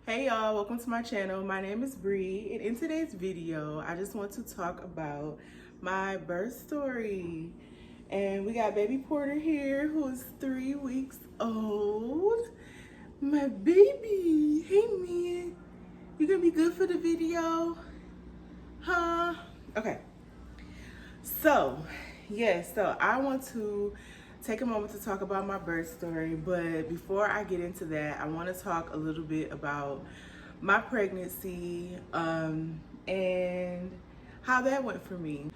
Hey y'all, welcome to my channel. My name is Bree, and in today's video, I just want to talk about my birth story. And we got baby Porter here, who is 3 weeks old. My baby. Hey man, you gonna be good for the video? Huh? Okay. So, yes, so I want to take a moment to talk about my birth story, but before I get into that, I want to talk a little bit about my pregnancy and how that went for me.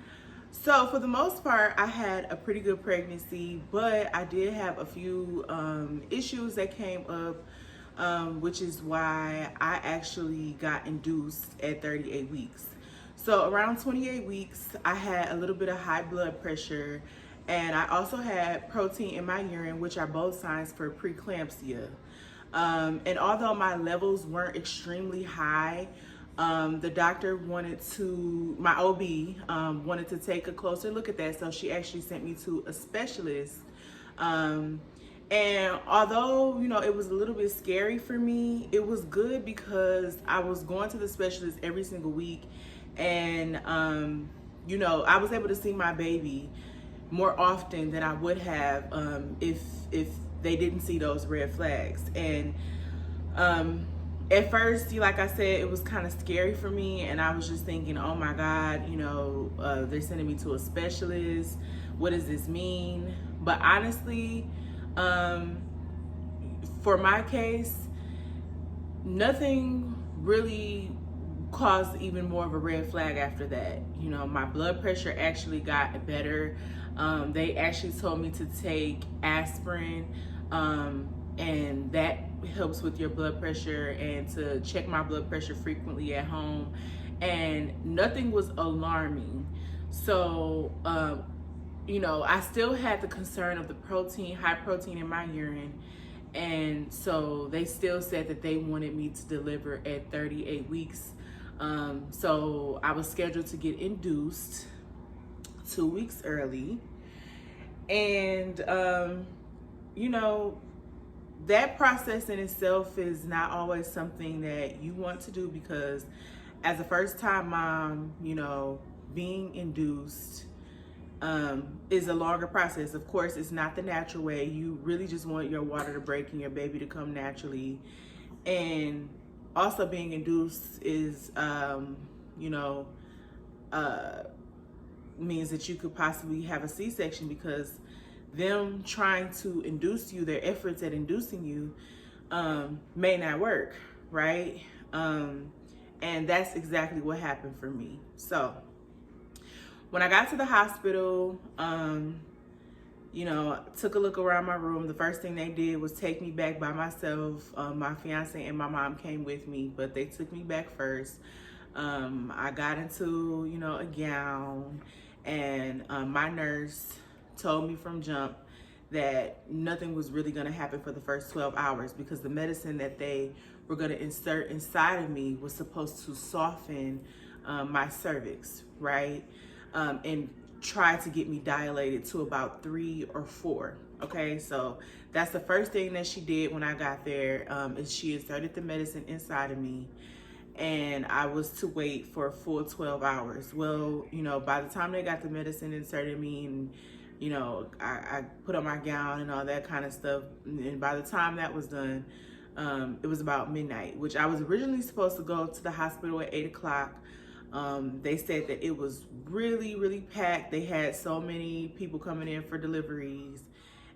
So, for the most part, I had a pretty good pregnancy, but I did have a few issues that came up, which is why I actually got induced at 38 weeks. So around 28 weeks, I had a little bit of high blood pressure, and I also had protein in my urine, which are both signs for preeclampsia. And although my levels weren't extremely high, the doctor my OB wanted to take a closer look at that. So she actually sent me to a specialist. And although, it was a little bit scary for me, it was good because I was going to the specialist every single week. And, I was able to see my baby more often than I would have if they didn't see those red flags. And at first, like I said, it was kind of scary for me. And I was just thinking, oh my God, they're sending me to a specialist. What does this mean? But honestly, for my case, nothing really caused even more of a red flag after that. My blood pressure actually got better. They actually told me to take aspirin, and that helps with your blood pressure, and to check my blood pressure frequently at home, and nothing was alarming. So, I still had the concern of the high protein in my urine. And so they still said that they wanted me to deliver at 38 weeks. So I was scheduled to get induced 2 weeks early. And, that process in itself is not always something that you want to do, because as a first time mom, being induced is a longer process. Of course, it's not the natural way. You really just want your water to break and your baby to come naturally. And also being induced is, means that you could possibly have a C-section, because them trying to induce you, their efforts at inducing you, may not work, right? And that's exactly what happened for me. So when I got to the hospital, took a look around my room. The first thing they did was take me back by myself. My fiance and my mom came with me, but they took me back first. I got into, a gown, and my nurse told me from jump that nothing was really going to happen for the first 12 hours, because the medicine that they were going to insert inside of me was supposed to soften my cervix, right? And try to get me dilated to about 3 or 4. Okay, so that's the first thing that she did when I got there, is she inserted the medicine inside of me, and I was to wait for a full 12 hours. Well, by the time they got the medicine inserted in me, and I put on my gown and all that kind of stuff, and by the time that was done, it was about midnight, which I was originally supposed to go to the hospital at 8 o'clock. They said that it was really, really packed. They had so many people coming in for deliveries,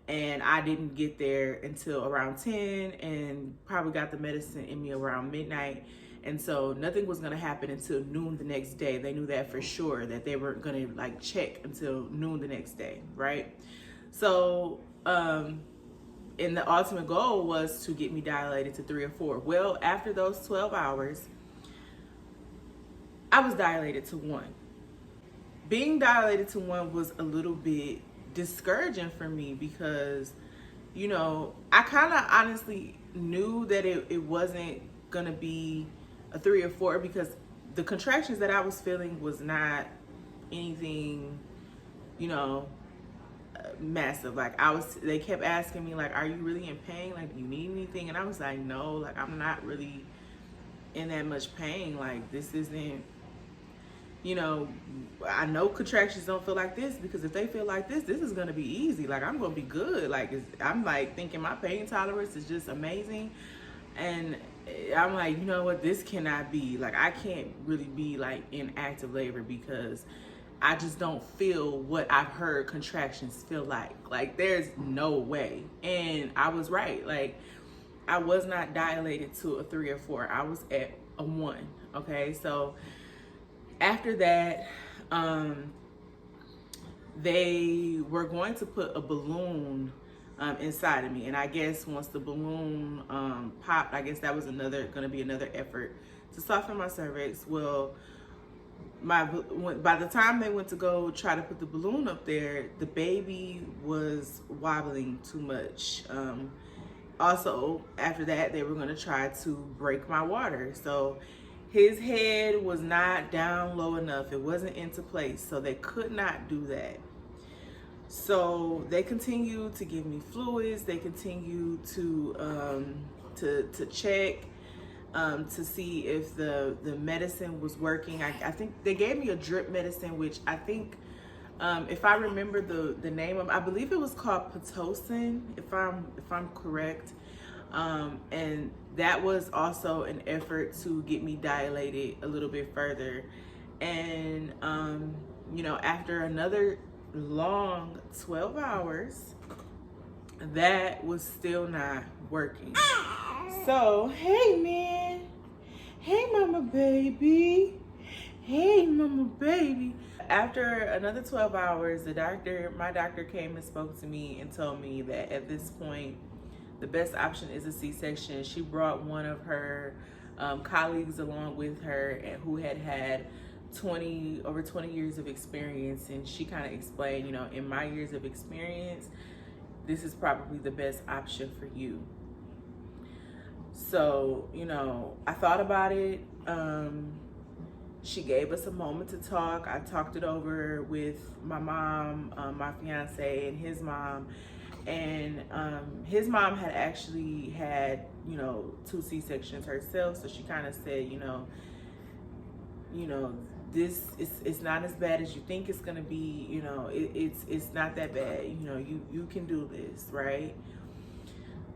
and I didn't get there until around 10, and probably got the medicine in me around midnight. And so nothing was going to happen until noon the next day. They knew that for sure, that they weren't going to check until noon the next day, right? So, and the ultimate goal was to get me dilated to 3 or 4. Well, after those 12 hours, I was dilated to 1. Being dilated to 1 was a little bit discouraging for me, because, I kind of honestly knew that it wasn't going to be a 3 or 4, because the contractions that I was feeling was not anything, massive. They kept asking me, are you really in pain? Do you need anything? And I was like, no, I'm not really in that much pain. Like, this isn't, you know, I know contractions don't feel like this, because if they feel like this is gonna be easy. Like, I'm gonna be good. Like, I'm like thinking my pain tolerance is just amazing. And I'm like, you know what, this cannot be. Like, I can't really be like in active labor, because I just don't feel what I've heard contractions feel like. Like, there's no way. And I was right. Like, I was not dilated to a 3 or 4. I was at a 1. Okay, so after that, they were going to put a balloon inside of me, and I guess once the balloon popped, I guess that was going to be another effort to soften my cervix. Well, by the time they went to go try to put the balloon up there, the baby was wobbling too much. Also, after that, they were going to try to break my water. So his head was not down low enough. It wasn't into place, so they could not do that. So they continued to give me fluids. They continued to check to see if the medicine was working. I think they gave me a drip medicine, which I think, if I remember the name of, I believe it was called Pitocin, if I'm correct. And that was also an effort to get me dilated a little bit further. And you know, after another long 12 hours, that was still not working. So, hey man, hey mama baby, hey mama baby. After another 12 hours, my doctor came and spoke to me and told me that at this point, the best option is a C-section. She brought one of her colleagues along with her, and who had over 20 years of experience, and she kind of explained, you know, in my years of experience, this is probably the best option for you. So, you know, I thought about it. She gave us a moment to talk. I talked it over with my mom, my fiance, and his mom. And his mom had actually had, you know, 2 C-sections herself. So she kind of said, you know, this it's not as bad as you think it's gonna be. You know, it's not that bad. You know, you can do this, right?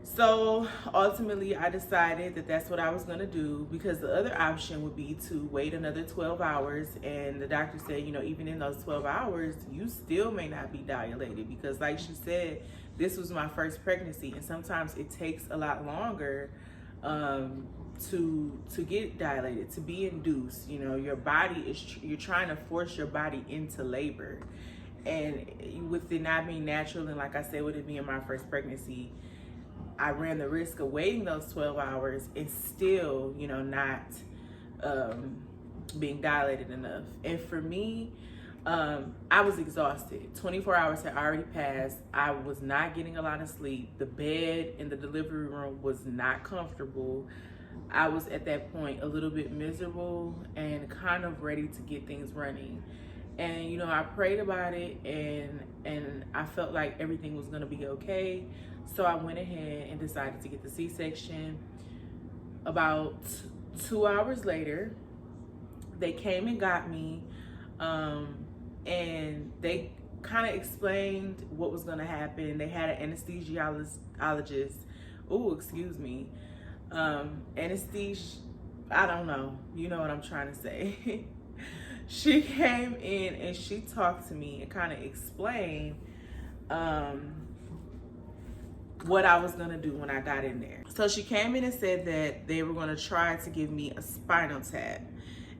So ultimately, I decided that that's what I was gonna do, because the other option would be to wait another 12 hours. And the doctor said, you know, even in those 12 hours, you still may not be dilated, because like she said, this was my first pregnancy, and sometimes it takes a lot longer to get dilated, to be induced. You know, your body you're trying to force your body into labor, and with it not being natural, and like I said, with it being my first pregnancy, I ran the risk of waiting those 12 hours and still, you know, not being dilated enough. And for me, I was exhausted. 24 hours had already passed. I was not getting a lot of sleep. The bed in the delivery room was not comfortable. I was at that point a little bit miserable and kind of ready to get things running. And, you know, I prayed about it, and I felt like everything was gonna be okay. So I went ahead and decided to get the C-section. About 2 hours later, they came and got me, and they kind of explained what was gonna happen. They had an anesthesiologist, anesthesia, I don't know, you know what I'm trying to say. She came in and she talked to me and kind of explained what I was gonna do when I got in there. So she came in and said that they were gonna try to give me a spinal tap.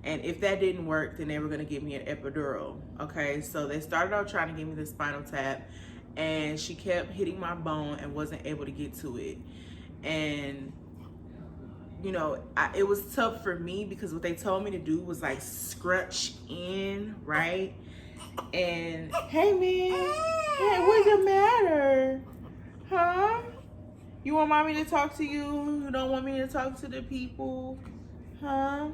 And if that didn't work, then they were gonna give me an epidural. Okay, so they started out trying to give me the spinal tap, and she kept hitting my bone and wasn't able to get to it. And, you know, it was tough for me, because what they told me to do was like scrunch in, right? And, hey man, hey, what's the matter? Huh? You want mommy to talk to you? You don't want me to talk to the people? Huh?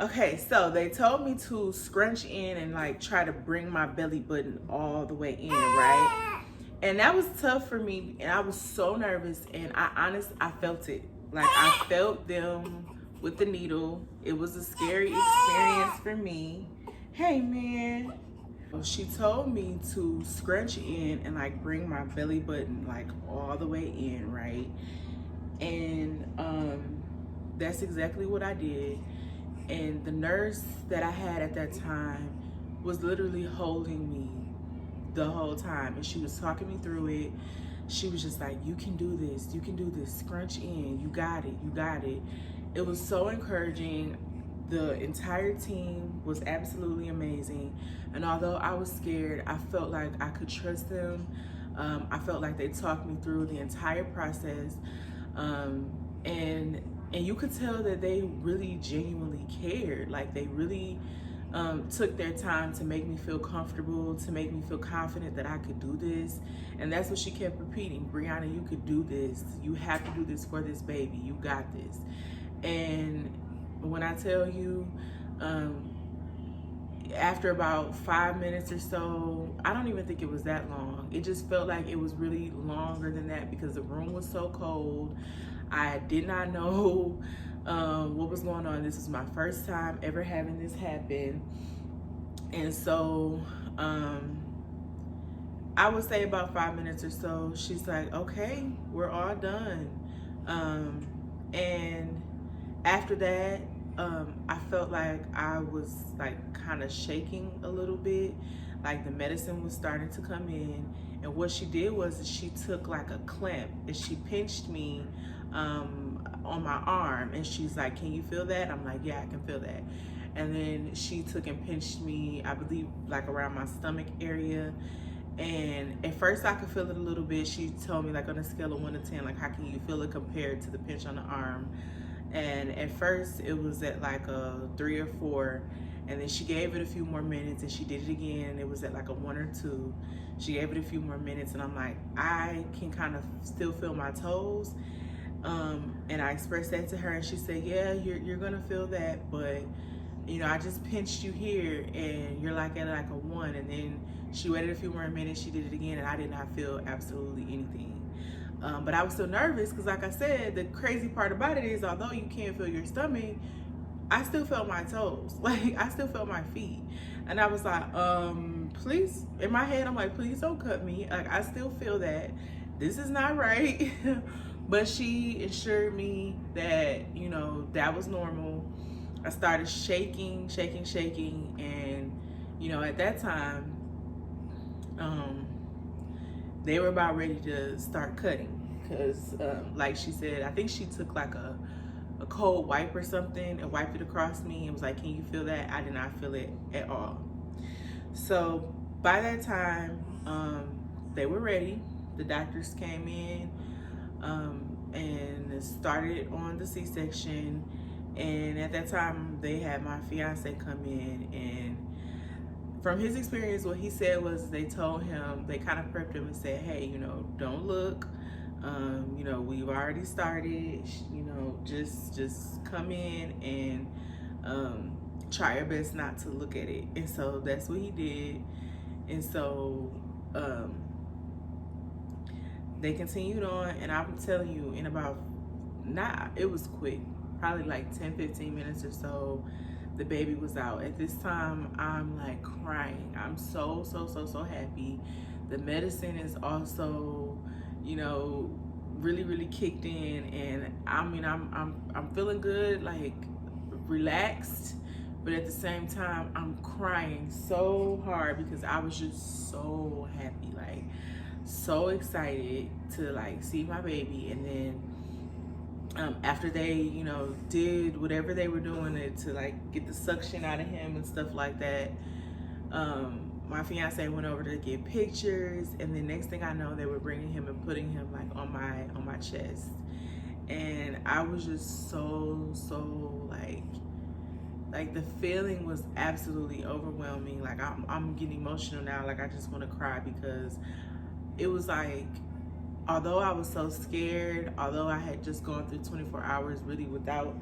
Okay, so they told me to scrunch in and like try to bring my belly button all the way in, right? And that was tough for me, and I was so nervous, and I felt it. Like, I felt them with the needle. It was a scary experience for me. Hey, man. She told me to scrunch in and like bring my belly button like all the way in, right? And that's exactly what I did. And the nurse that I had at that time was literally holding me the whole time, and she was talking me through it. She was just like, you can do this, you can do this, scrunch in, you got it, you got it. It was so encouraging. The entire team was absolutely amazing, and although I was scared, I felt like I could trust them. I felt like they talked me through the entire process, and you could tell that they really genuinely cared. Like, they really took their time to make me feel comfortable, to make me feel confident that I could do this. And that's what she kept repeating: Brianna, you could do this. You have to do this for this baby. You got this. And when I tell you, after about 5 minutes or so, I don't even think it was that long. It just felt like it was really longer than that because the room was so cold. I did not know what was going on. This was my first time ever having this happen. And so I would say about 5 minutes or so, she's like, okay, we're all done. And after that, I felt like I was like kind of shaking a little bit, like the medicine was starting to come in. And what she did was she took like a clamp and she pinched me on my arm, and she's like, can you feel that? I'm like, yeah, I can feel that. And then she took and pinched me, I believe like around my stomach area. And at first I could feel it a little bit. She told me like on a scale of 1 to 10, like how can you feel it compared to the pinch on the arm? And at first it was at like a 3 or 4. And then she gave it a few more minutes and she did it again. And it was at like a 1 or 2. She gave it a few more minutes and I'm like, I can kind of still feel my toes. And I expressed that to her and she said, yeah, you're gonna feel that, but you know, I just pinched you here and you're like at like a 1. And then she waited a few more minutes, she did it again, and I did not feel absolutely anything. But I was still nervous because like I said, the crazy part about it is although you can't feel your stomach, I still felt my toes. Like, I still felt my feet. And I was like, please, in my head, I'm like, please don't cut me. Like, I still feel that. This is not right. But she assured me that, you know, that was normal. I started shaking. And, you know, at that time, they were about ready to start cutting. Because, like she said, I think she took like a cold wipe or something and wiped it across me and was like, can you feel that? I did not feel it at all. So by that time, they were ready. The doctors came in and started on the C-section. And at that time, they had my fiance come in, and from his experience, what he said was they told him, they kind of prepped him and said, hey, you know, don't look. You know, we've already started, you know, just come in and try your best not to look at it. And so that's what he did. And so they continued on, and I'm telling you, in about, it was quick, probably like 10-15 minutes or so, the baby was out. At this time, I'm like crying. I'm so happy. The medicine is also, you know, really kicked in, and I mean, I'm feeling good, like relaxed, but at the same time, I'm crying so hard because I was just so happy, like so excited to like see my baby. And then after they, you know, did whatever they were doing to like get the suction out of him and stuff like that, my fiance went over to get pictures, and then next thing I know, they were bringing him and putting him like on my chest, and I was just so like the feeling was absolutely overwhelming. Like I'm getting emotional now. Like I just want to cry because it was like, although I was so scared, although I had just gone through 24 hours really without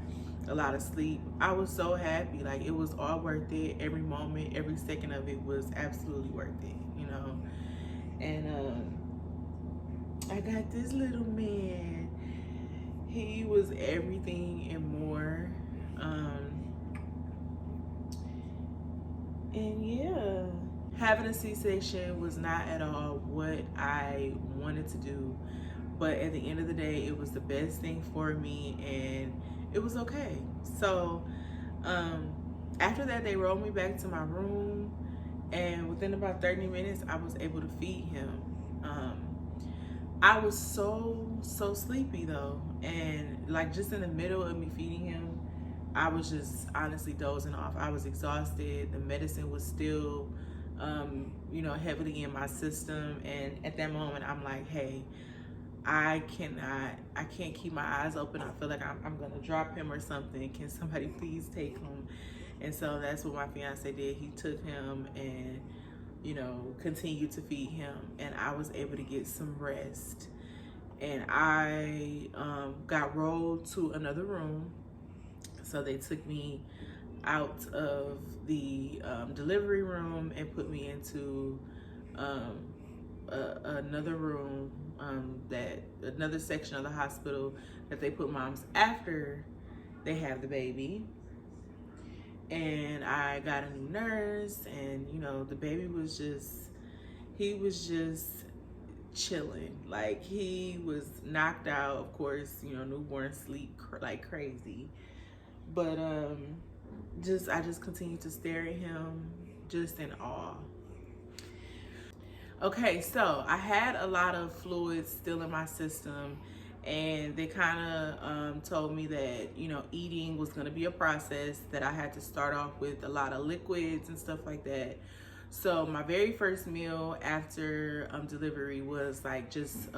a lot of sleep, I was so happy. Like, it was all worth it. Every moment, every second of it was absolutely worth it, you know. And I got this little man. He was everything and more. And yeah, having a C-section was not at all what I wanted to do, but at the end of the day, it was the best thing for me, and it was okay. So um, after that, they rolled me back to my room, and within about 30 minutes, I was able to feed him. I was so sleepy though, and like just in the middle of me feeding him, I was just honestly dozing off. I was exhausted. The medicine was still, heavily in my system, and at that moment, I'm like, hey, I can't keep my eyes open. I feel like I'm gonna drop him or something. Can somebody please take him? And so that's what my fiance did. He took him and, continued to feed him, and I was able to get some rest. And I got rolled to another room. So they took me out of the delivery room and put me into another room, another section of the hospital that they put moms after they have the baby. And I got a new nurse, and the baby was just chilling. Like, he was knocked out. Of course, newborn sleep like crazy, but I just continued to stare at him, just in awe. Okay, so I had a lot of fluids still in my system, and they kind of told me that, eating was going to be a process, that I had to start off with a lot of liquids and stuff like that. So my very first meal after delivery was like just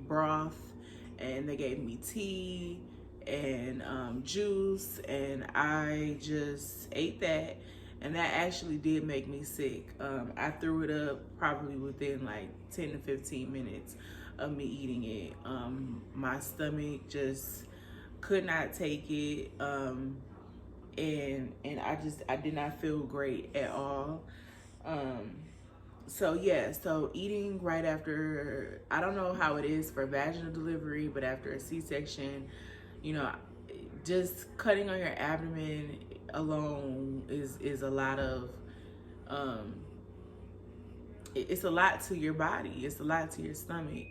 broth, and they gave me tea and juice, and I just ate that. And that actually did make me sick. I threw it up probably within like 10 to 15 minutes of me eating it. My stomach just could not take it. And I did not feel great at all. So eating right after, I don't know how it is for vaginal delivery, but after a C-section, just cutting on your abdomen alone is a lot of it's a lot to your body, it's a lot to your stomach.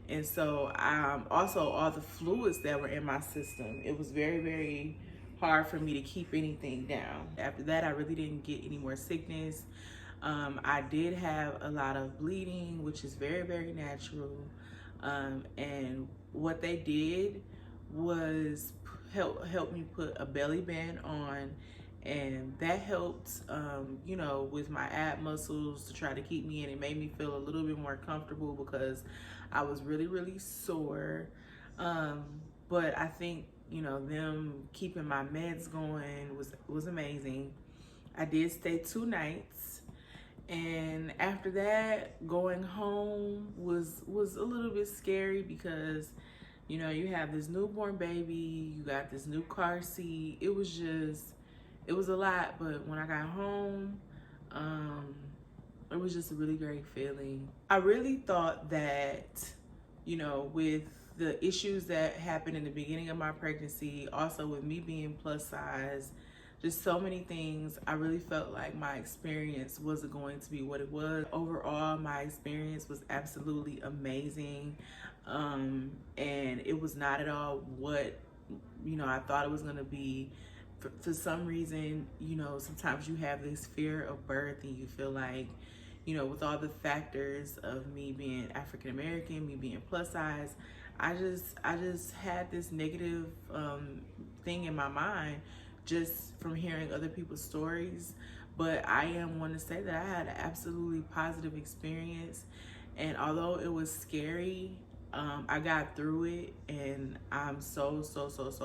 And so also all the fluids that were in my system, it was very, very hard for me to keep anything down. After that, I really didn't get any more sickness. I did have a lot of bleeding, which is very, very natural. And what they did was help me put a belly band on, and that helped, with my ab muscles to try to keep me in. It made me feel a little bit more comfortable because I was really, really sore. But I think, them keeping my meds going was amazing. I did stay 2 nights. And after that, going home was a little bit scary because, you have this newborn baby, you got this new car seat. It was a lot. But when I got home, it was just a really great feeling. I really thought that, with the issues that happened in the beginning of my pregnancy, also with me being plus size, just so many things, I really felt like my experience wasn't going to be what it was. Overall, my experience was absolutely amazing. And it was not at all what, I thought it was going to be. For some reason, sometimes you have this fear of birth, and you feel like, with all the factors of me being African American, me being plus size, I just had this negative thing in my mind just from hearing other people's stories. But I am one to say that I had an absolutely positive experience, and although it was scary, I got through it, and I'm so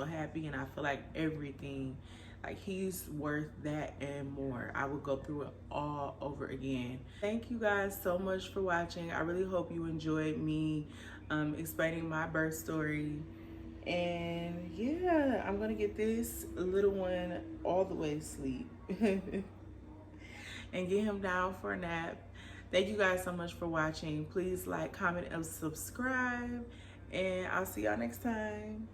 happy, and I feel like everything, like, he's worth that and more. I would go through it all over again. Thank you guys so much for watching. I really hope you enjoyed me explaining my birth story. And yeah, I'm gonna get this little one all the way to sleep and get him down for a nap. Thank you guys so much for watching. Please like, comment, and subscribe, and I'll see y'all next time.